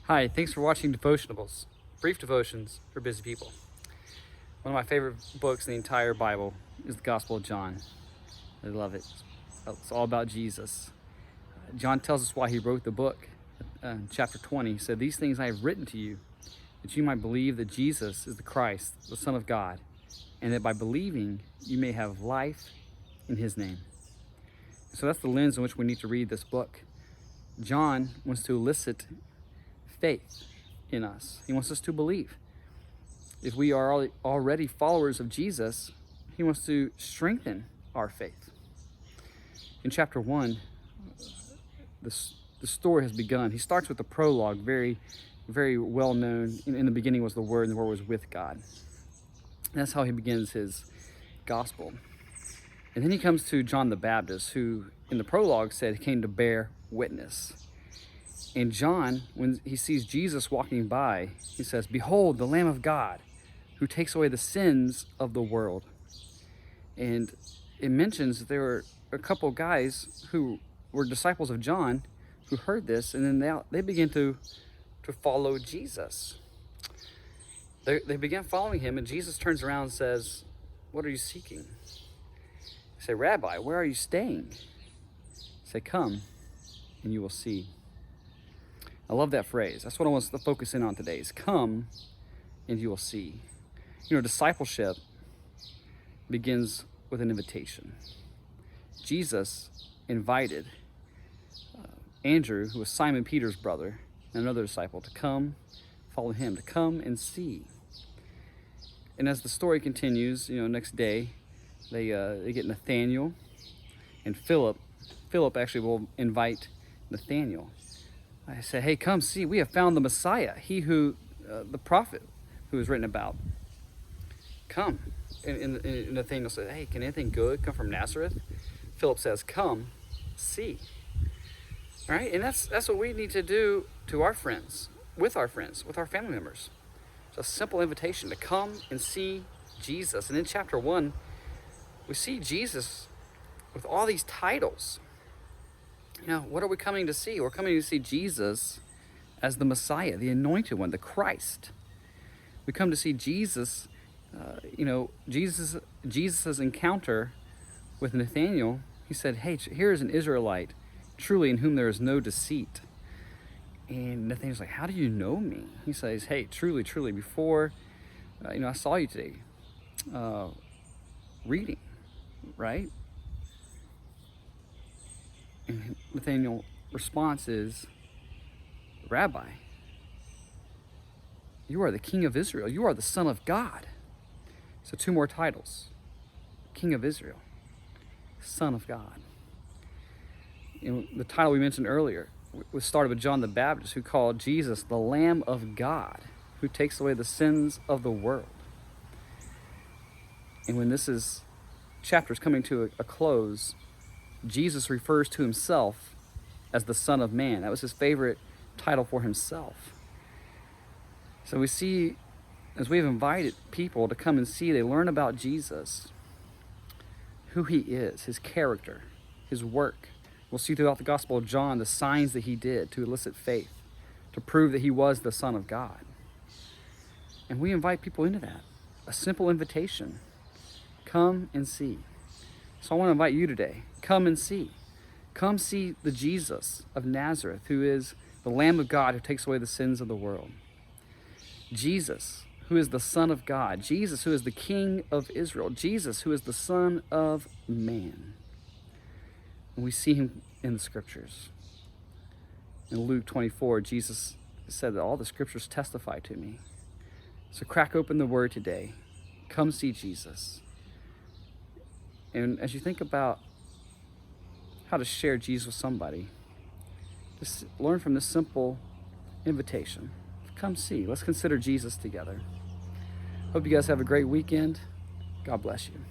Hi, thanks for watching Devotionables, brief devotions for busy people. One of my favorite books in the entire Bible is the Gospel of John. I love it. It's all about Jesus. John tells us why he wrote the book. Chapter 20, he said, "These things I have written to you, that you might believe that Jesus is the Christ, the Son of God, and that by believing you may have life in his name." So that's the lens in which we need to read this book. John wants to elicit faith in us. He wants us to believe. If we are already followers of Jesus, he wants to strengthen our faith. In chapter 1, the story has begun. He starts with a prologue, very, very well known. In the beginning was the Word, and the Word was with God. And that's how he begins his gospel. And then he comes to John the Baptist, who in the prologue said he came to bear witness. And John, when he sees Jesus walking by, he says, "Behold, the Lamb of God, who takes away the sins of the world." And it mentions that there were a couple guys who were disciples of John who heard this, and then they began to follow Jesus. They began following him, and Jesus turns around and says, "What are you seeking?" They say, "Rabbi, where are you staying?" They say, "Come, and you will see." I love that phrase. That's what I want us to focus in on today is come and you will see. Discipleship begins with an invitation. Jesus invited Andrew, who was Simon Peter's brother, and another disciple, to come follow him, to come and see. And as the story continues, next day, they get Nathaniel and Philip. Philip actually will invite Nathaniel. I said, "Hey, come see, we have found the Messiah, he who, the prophet who is written about. Come." And Nathaniel said, "Hey, can anything good come from Nazareth?" Philip says, "Come, see." All right, and that's what we need to do to our friends, with our family members. It's a simple invitation to come and see Jesus. And in chapter 1, we see Jesus with all these titles. What are we coming to see? We're coming to see Jesus as the Messiah, the Anointed One, the Christ. We come to see Jesus, Jesus's encounter with Nathaniel. He said, "Hey, here is an Israelite, truly in whom there is no deceit." And Nathaniel's like, "How do you know me?" He says, "Hey, truly, truly, before, I saw you today reading, right?" And Nathaniel's response is, "Rabbi, you are the King of Israel. You are the Son of God." So 2 more titles. King of Israel, Son of God. The title we mentioned earlier was started with John the Baptist, who called Jesus the Lamb of God, who takes away the sins of the world. And when this chapter is coming to a close, Jesus refers to himself as the Son of Man. That was his favorite title for himself. So we see, as we've invited people to come and see, they learn about Jesus, who he is, his character, his work. We'll see throughout the Gospel of John the signs that he did to elicit faith, to prove that he was the Son of God. And we invite people into that. A simple invitation. Come and see. So I want to invite you today. Come and see. Come see the Jesus of Nazareth, who is the Lamb of God who takes away the sins of the world. Jesus, who is the Son of God. Jesus, who is the King of Israel. Jesus, who is the Son of Man. And we see him in the Scriptures. In Luke 24, Jesus said that all the Scriptures testify to me. So crack open the Word today. Come see Jesus. And as you think about how to share Jesus with somebody, just learn from this simple invitation. Come see. Let's consider Jesus together. Hope you guys have a great weekend. God bless you.